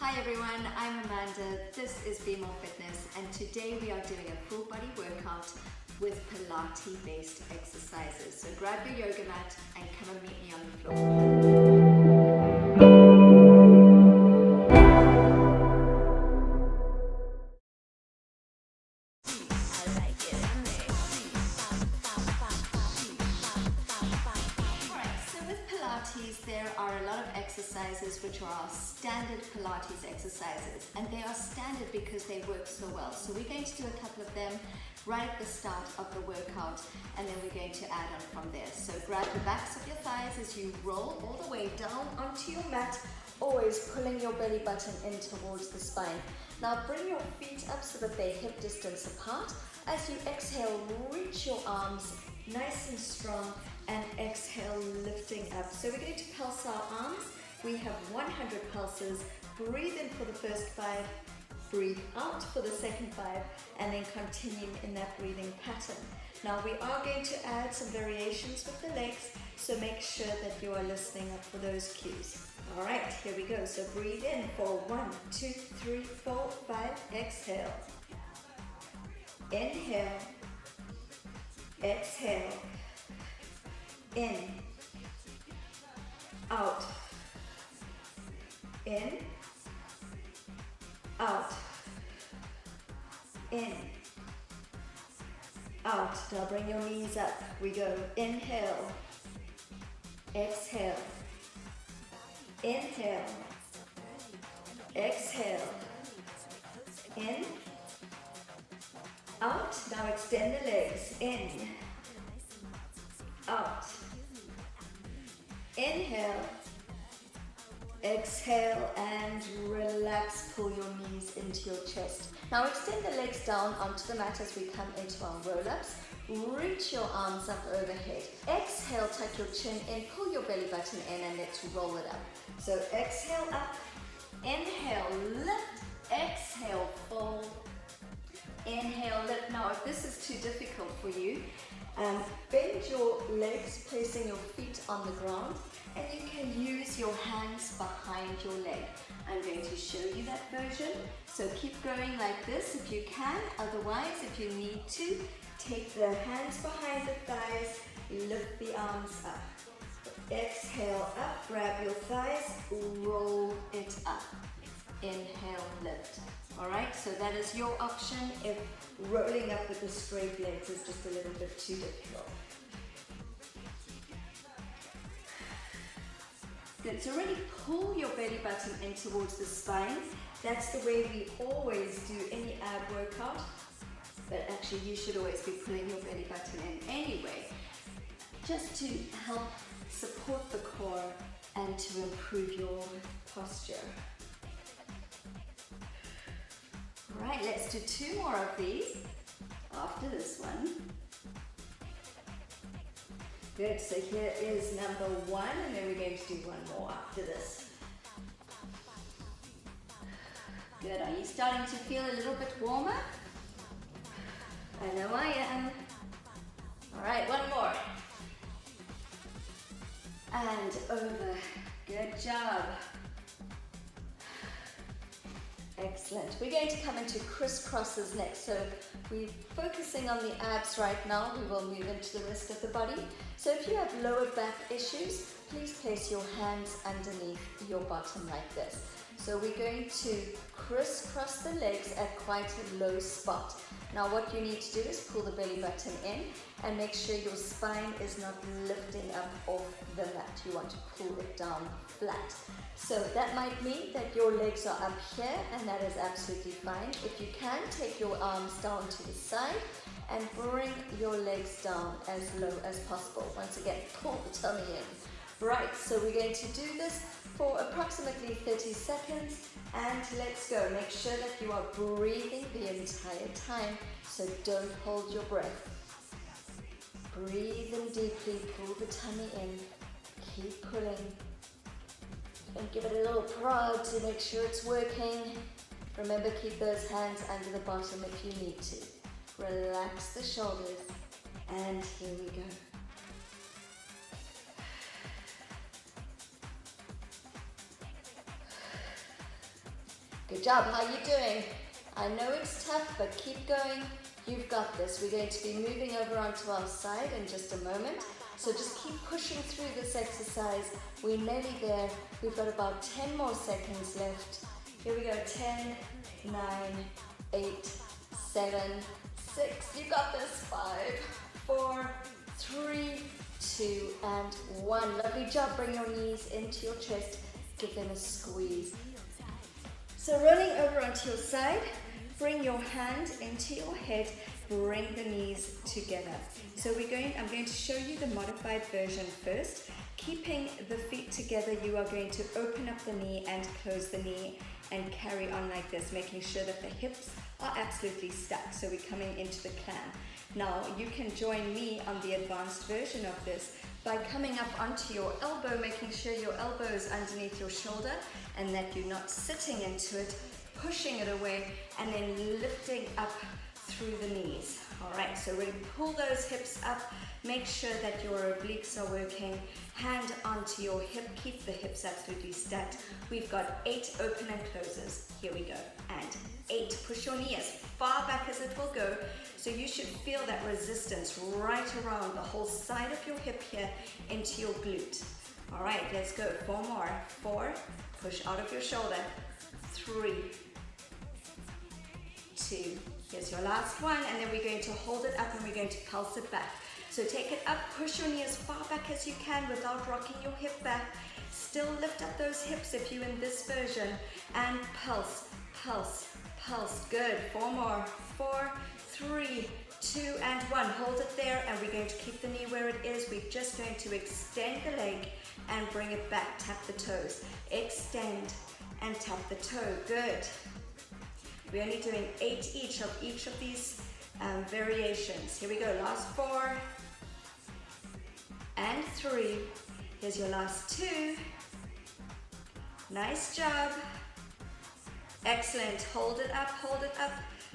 Hi everyone, I'm Amanda, this is Bmore Fitness, and today we are doing a full body workout with Pilates based exercises. So grab your yoga mat and come and meet me on the floor. There are a lot of exercises which are our standard Pilates exercises, and they are standard because they work so well. So we're going to do a couple of them right at the start of the workout, and then we're going to add on from there. So grab the backs of your thighs as you roll all the way down onto your mat, always pulling your belly button in towards the spine. Now bring your feet up so that they're hip distance apart. As you exhale, reach your arms nice and strong, and exhale, lifting up. So we're going to pulse our arms. We have 100 pulses. Breathe in for the first 5, breathe out for the second 5, and then continue in that breathing pattern. Now we are going to add some variations with the legs, so make sure that you are listening up for those cues. All right, here we go. So breathe in for 1, 2, 3, 4, 5, exhale. Inhale, exhale. In, out, in, out, in, out. Now bring your knees up. We go inhale, exhale, inhale, exhale, in, out. Now extend the legs, in, out. Inhale, exhale, and relax. Pull your knees into your chest. Now extend the legs down onto the mat as we come into our roll-ups. Reach your arms up overhead. Exhale, tuck your chin in, pull your belly button in, and let's roll it up. So exhale up, inhale, lift, exhale, fold, inhale, lift. Now if this is too difficult for you, bend your legs, placing your feet on the ground, and you can use your hands behind your leg. I'm going to show you that version, so keep going like this if you can. Otherwise, if you need to, take the hands behind the thighs, lift the arms up. Exhale up, grab your thighs, roll it up. Inhale, lift. All right, so that is your option if rolling up with the straight legs is just a little bit too difficult. Good, so really pull your belly button in towards the spine. That's the way we always do any ab workout, but actually you should always be pulling your belly button in anyway, just to help support the core and to improve your posture. All right, let's do 2 more of these after this one. Good, so here is number 1, and then we're going to do 1 more after this. Good, are you starting to feel a little bit warmer? I know I am. All right, 1 more. And over, good job. Excellent. We're going to come into crisscrosses next. So we're focusing on the abs right now. We will move into the rest of the body. So if you have lower back issues, please place your hands underneath your bottom like this. So we're going to crisscross the legs at quite a low spot. Now what you need to do is pull the belly button in and make sure your spine is not lifting up off the mat. You want to pull it down flat. So that might mean that your legs are up here, and that is absolutely fine. If you can, take your arms down to the side and bring your legs down as low as possible. Once again, pull the tummy in. Right, so we're going to do this for approximately 30 seconds, and let's go. Make sure that you are breathing the entire time, so don't hold your breath. Breathe in deeply, pull the tummy in, keep pulling, and give it a little prod to make sure it's working. Remember, keep those hands under the bottom if you need to. Relax the shoulders, and here we go. Good job. How are you doing? I know it's tough, but keep going. You've got this. We're going to be moving over onto our side in just a moment. So just keep pushing through this exercise. We're nearly there. We've got about 10 more seconds left. Here we go. 10, 9, 8, 7, 6. You got this. 5, 4, 3, 2, and 1. Lovely job. Bring your knees into your chest. Give them a squeeze. So rolling over onto your side, bring your hand into your head, bring the knees together. So I'm going to show you the modified version first. Keeping the feet together, you are going to open up the knee and close the knee and carry on like this, making sure that the hips are absolutely stuck. So we're coming into the clam. Now you can join me on the advanced version of this by coming up onto your elbow, making sure your elbow is underneath your shoulder and that you're not sitting into it, pushing it away, and then lifting up through the knees. All right, so really pull those hips up, make sure that your obliques are working, hand onto your hip, keep the hips absolutely stacked. We've got 8 open and closes. Here we go, and 8. Push your knee as far back as it will go, so you should feel that resistance right around the whole side of your hip here into your glute. All right, let's go. 4 more. 4, push out of your shoulder. 3, 2, here's your last one, and then we're going to hold it up and we're going to pulse it back. So take it up, push your knee as far back as you can without rocking your hip back. Still lift up those hips if you're in this version, and pulse, pulse, pulse. Good. 4 more. 4, 3, 2, and 1. Hold it there, and we're going to keep the knee where it is. We're just going to extend the leg and bring it back. Tap the toes. Extend and tap the toe. Good. We're only doing 8 each of these variations. Here we go. Last 4 and 3. Here's your last 2. Nice job. Excellent. Hold it up, hold it up.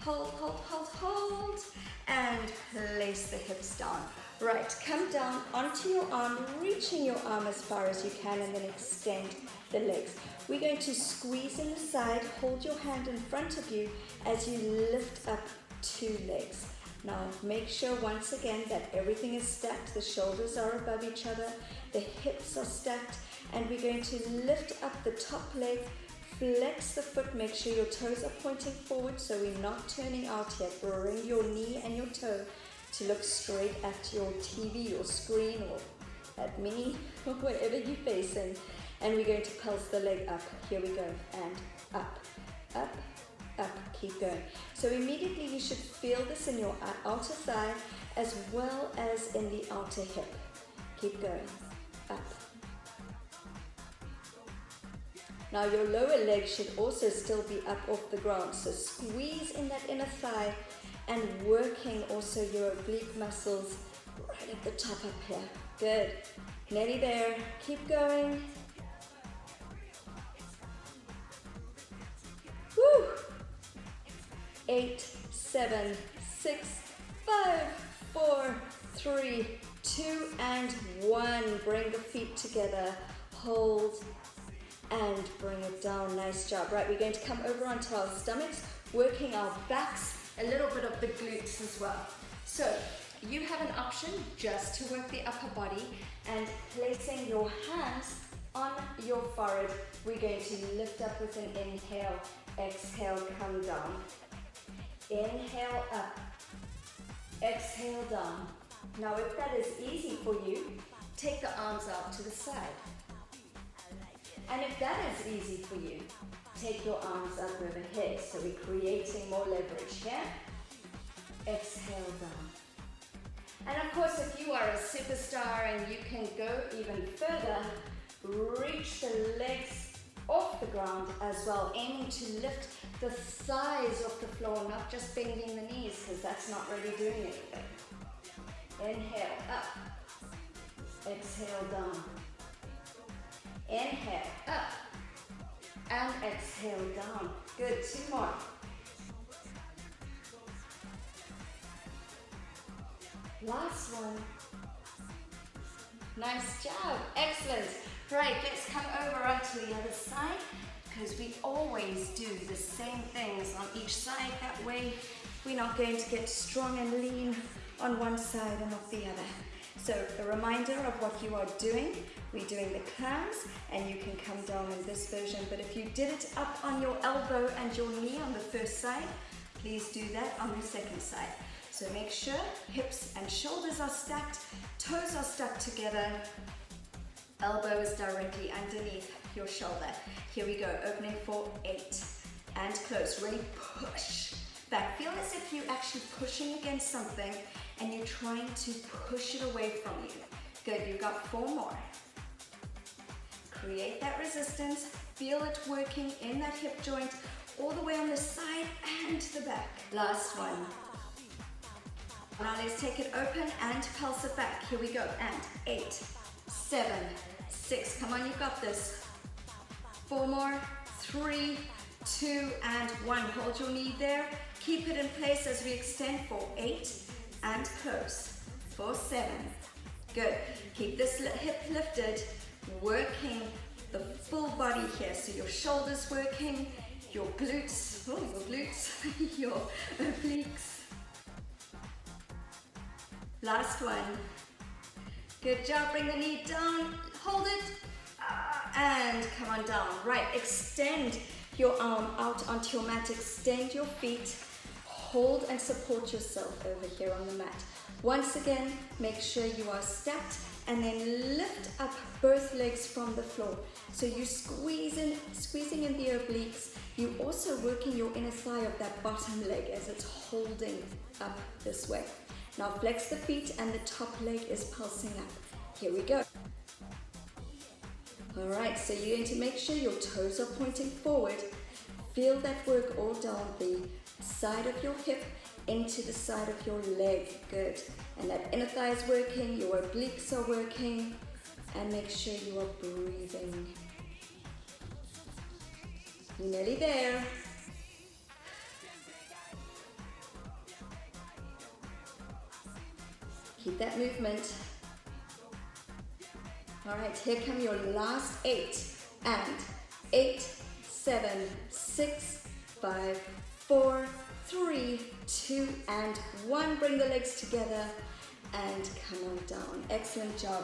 Hold, hold, hold, hold. And place the hips down. Right, come down onto your arm, reaching your arm as far as you can, and then extend the legs. We're going to squeeze in the side, hold your hand in front of you as you lift up 2 legs. Now make sure once again that everything is stacked, the shoulders are above each other, the hips are stacked, and we're going to lift up the top leg, flex the foot, make sure your toes are pointing forward so we're not turning out yet. Bring your knee and your toe to look straight at your TV or screen or at mini or wherever you're facing. And we're going to pulse the leg up. Here we go. And up, up, up. Keep going. So immediately you should feel this in your outer thigh as well as in the outer hip. Keep going. Up. Now your lower leg should also still be up off the ground. So squeeze in that inner thigh and working also your oblique muscles right at the top up here. Good. Nearly there. Keep going. Woo! 8, 7, 6, 5, 4, 3, 2, and 1. Bring the feet together. Hold and bring it down. Nice job. Right, we're going to come over onto our stomachs, working our backs, a little bit of the glutes as well. So you have an option just to work the upper body and placing your hands on your forehead. We're going to lift up with an inhale, exhale, come down. Inhale up, exhale down. Now if that is easy for you, take the arms out to the side. And if that is easy for you, take your arms up overhead. So we're creating more leverage here. Exhale down. And of course, if you are a superstar and you can go even further, reach the legs off the ground as well, aiming to lift the thighs off the floor, not just bending the knees, because that's not really doing anything. Inhale up, exhale down. Inhale up and exhale down. Good, 2 more. Last one. Nice job, excellent. Right, let's come over onto the other side. because we always do the same things on each side. That way we're not going to get strong and lean on one side and not the other. So a reminder of what you are doing. We're doing the clams, and you can come down in this version, but if you did it up on your elbow and your knee on the first side, please do that on the second side. So make sure hips and shoulders are stacked, toes are stuck together, elbow is directly underneath your shoulder. Here we go, opening for 8 and close. Really push back. Feel as if you're actually pushing against something and you're trying to push it away from you. Good, you've got 4 more. Create that resistance, feel it working in that hip joint, all the way on the side and the back. Last one. Now let's take it open and pulse it back. Here we go, and 8, 7, 6, come on, you've got this. 4 more, 3, 2, and 1. Hold your knee there. Keep it in place as we extend for 8 and close. For 7. Good. Keep this hip lifted, working the full body here. So your shoulders working, your glutes, your obliques. Last one. Good job. Bring the knee down, hold it, and come on down. Right, extend your arm out onto your mat, extend your feet, hold and support yourself over here on the mat. Once again, make sure you are stacked, and then lift up both legs from the floor. So you squeezing in the obliques. You're also working your inner thigh of that bottom leg as it's holding up this way. Now flex the feet and the top leg is pulsing up. Here we go. All right, so you're going to make sure your toes are pointing forward. Feel that work all down the side of your hip into the side of your leg. Good. And that inner thigh is working, your obliques are working, and make sure you are breathing. You're nearly there. Keep that movement. All right, here come your last 8. And 8, 7, 6, 5, 4, 3, 2, and 1. Bring the legs together and come on down. Excellent job.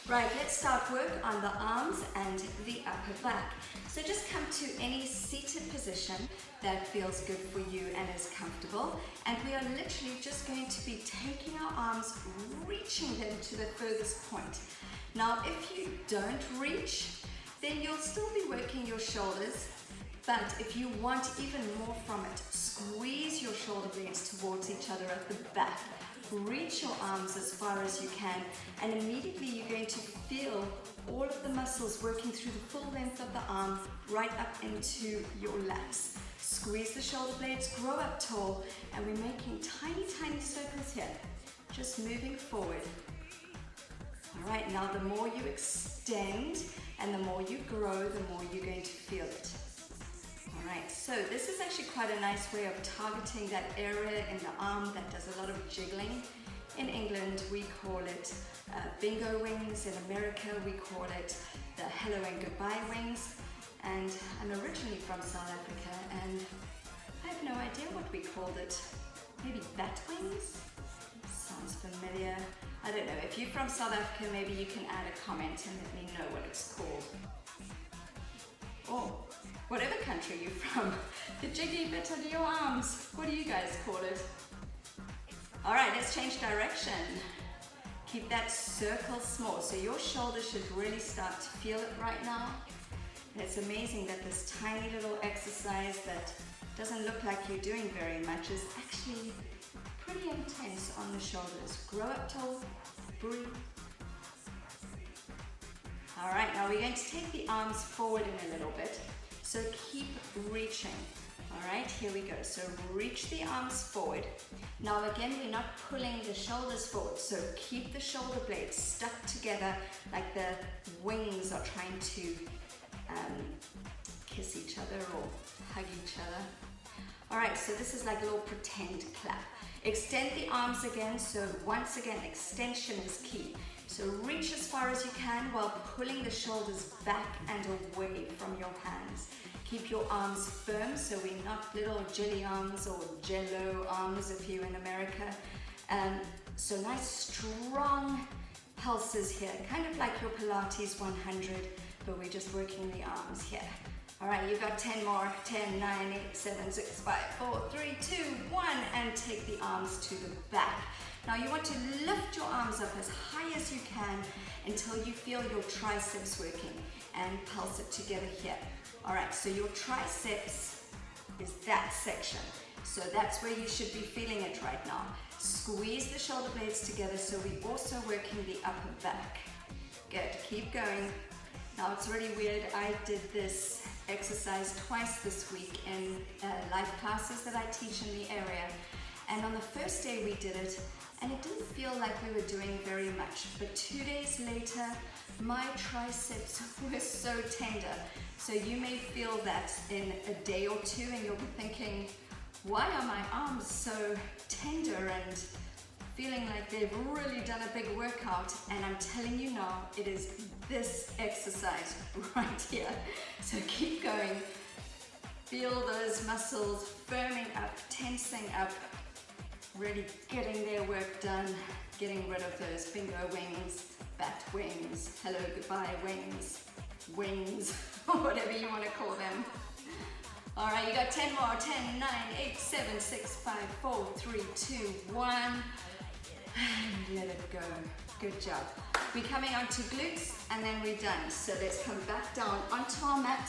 Right, let's start work on the arms and the upper back. So just come to any seated position that feels good for you and is comfortable. And we are literally just going to be taking our arms, reaching them to the furthest point. Now, if you don't reach, then you'll still be working your shoulders. But if you want even more from it, squeeze your shoulder blades towards each other at the back. Reach your arms as far as you can, and immediately you're going to feel all of the muscles working through the full length of the arm right up into your lats. Squeeze the shoulder blades, grow up tall, and we're making tiny, tiny circles here, just moving forward. All right, now the more you extend and the more you grow, the more you're going to feel it. Alright, so this is actually quite a nice way of targeting that area in the arm that does a lot of jiggling. In England, we call it bingo wings. In America, we call it the hello and goodbye wings. And I'm originally from South Africa, and I have no idea what we called it. Maybe bat wings? Sounds familiar. I don't know. If you're from South Africa, maybe you can add a comment and let me know what it's called. Or whatever country you're from, the jiggly bit of your arms. What do you guys call it? All right, let's change direction. Keep that circle small. So your shoulders should really start to feel it right now. And it's amazing that this tiny little exercise that doesn't look like you're doing very much is actually pretty intense on the shoulders. Grow up tall, breathe. All right, now we're going to take the arms forward in a little bit. So keep reaching. All right, here we go. So reach the arms forward. Now again, we're not pulling the shoulders forward. So keep the shoulder blades stuck together like the wings are trying to kiss each other or hug each other. All right, so this is like a little pretend clap. Extend the arms again. So once again, extension is key. So reach as far as you can while pulling the shoulders back and away from your hands. Keep your arms firm, so we're not little jelly arms or jello arms if you're in America. So nice strong pulses here, kind of like your Pilates 100, but we're just working the arms here. All right, you've got 10 more. 10, 9, 8, 7, 6, 5, 4, 3, 2, 1, and take the arms to the back. Now you want to lift your arms up as high as you can until you feel your triceps working, and pulse it together here. All right, so your triceps is that section. So that's where you should be feeling it right now. Squeeze the shoulder blades together, so we're also working the upper back. Good, keep going. Now it's really weird, I did this exercise twice this week in live classes that I teach in the area. And on the first day we did it, and it didn't feel like we were doing very much. But 2 days later, my triceps were so tender. So you may feel that in a day or two, and you'll be thinking, why are my arms so tender and feeling like they've really done a big workout? And I'm telling you now, it is this exercise right here. So keep going. Feel those muscles firming up, tensing up, really getting their work done, getting rid of those bingo wings, bat wings, hello, goodbye wings, or whatever you want to call them. All right, you got 10 more. 10, 9, 8, 7, 6, 5, 4, 3, 2, 1. And let it go. Good job. We're coming onto glutes and then we're done. So let's come back down onto our mat.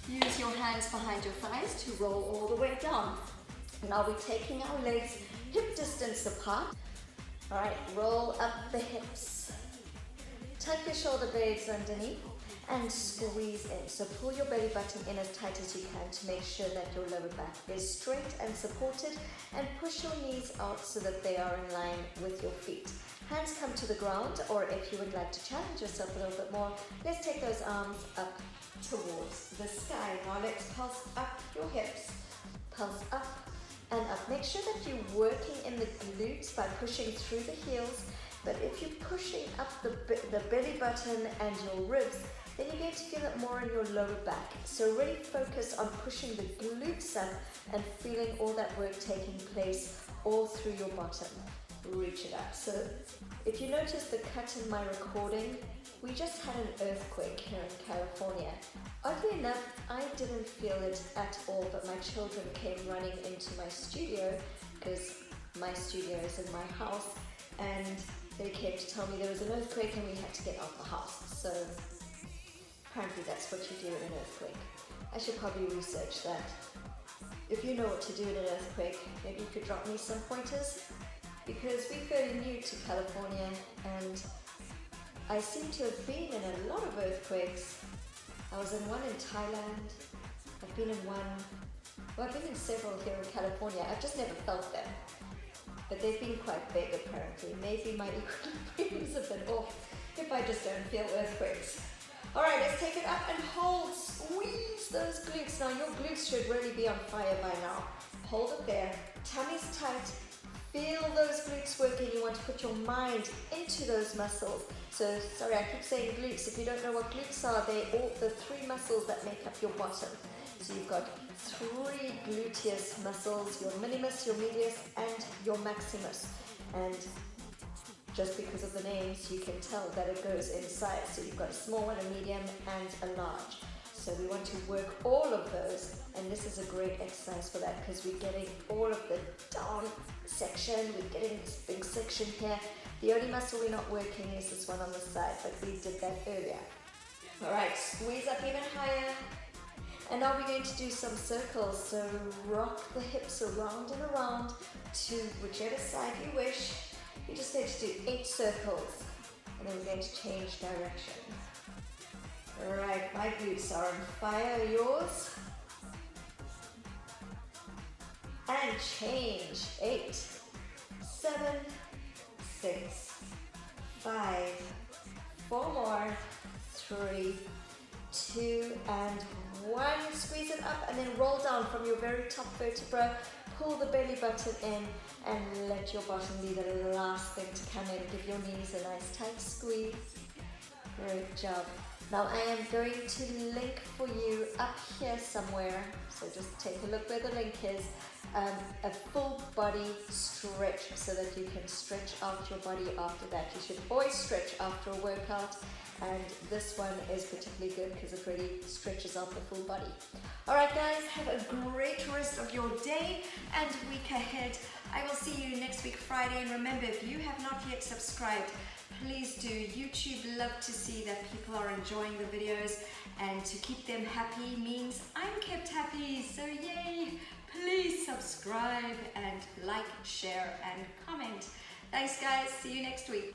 Use your hands behind your thighs to roll all the way down. Now we're taking our legs hip distance apart. All right, roll up the hips. Tuck your shoulder blades underneath and squeeze in. So pull your belly button in as tight as you can to make sure that your lower back is straight and supported, and push your knees out so that they are in line with your feet. Hands come to the ground, or if you would like to challenge yourself a little bit more, let's take those arms up towards the sky. Now let's pulse up your hips, pulse up and up. Make sure that you're working in the glutes by pushing through the heels, but if you're pushing up the belly button and your ribs, then you're going to feel it more in your lower back. So really focus on pushing the glutes up and feeling all that work taking place all through your bottom. Reach it up. So if you notice the cut in my recording, we just had an earthquake here in California. Oddly enough, I didn't feel it at all, but my children came running into my studio, because my studio is in my house, and they came to tell me there was an earthquake and we had to get out the house. So apparently that's what you do in an earthquake. I should probably research that. If you know what to do in an earthquake, maybe you could drop me some pointers, because we're fairly new to California and I seem to have been in a lot of earthquakes. I was in one in Thailand, I've been in several here in California. I've just never felt them, but they've been quite big apparently. Maybe my equilibrium's a bit off if I just don't feel earthquakes. All right, let's take it up and hold, squeeze those glutes. Now your glutes should really be on fire by now. Hold it there, tummy's tight, feel those glutes working. You want to put your mind into those muscles. So, sorry, I keep saying glutes. If you don't know what glutes are, they're all the three muscles that make up your bottom. So you've got three gluteus muscles, your minimus, your medius, and your maximus. And just because of the names, you can tell that it goes inside. So you've got a small one, a medium, and a large. So we want to work all of those, and this is a great exercise for that, because we're getting all of the down section, we're getting this big section here. The only muscle we're not working is this one on the side, but we did that earlier. All right, squeeze up even higher. And now we're going to do some circles. So rock the hips around and around to whichever side you wish. You're just going to do 8 circles, and then we're going to change direction. All right, my glutes are on fire, yours. And change. 8, 7, 6, 5, 4 more, 3, 2, and 1. Squeeze it up and then roll down from your very top vertebra. Pull the belly button in and let your bottom be the last thing to come in. Give your knees a nice tight squeeze. Great job. Now I am going to link for you up here somewhere, so just take a look where the link is, a full body stretch so that you can stretch out your body after that. You should always stretch after a workout, and this one is particularly good because it really stretches out the full body. Alright guys, have a great rest of your day and week ahead. I will see you next week Friday, and remember, if you have not yet subscribed, please do. YouTube love to see that people are enjoying the videos, and to keep them happy means I'm kept happy, so yay! Please subscribe and like, share and comment. Thanks guys, see you next week.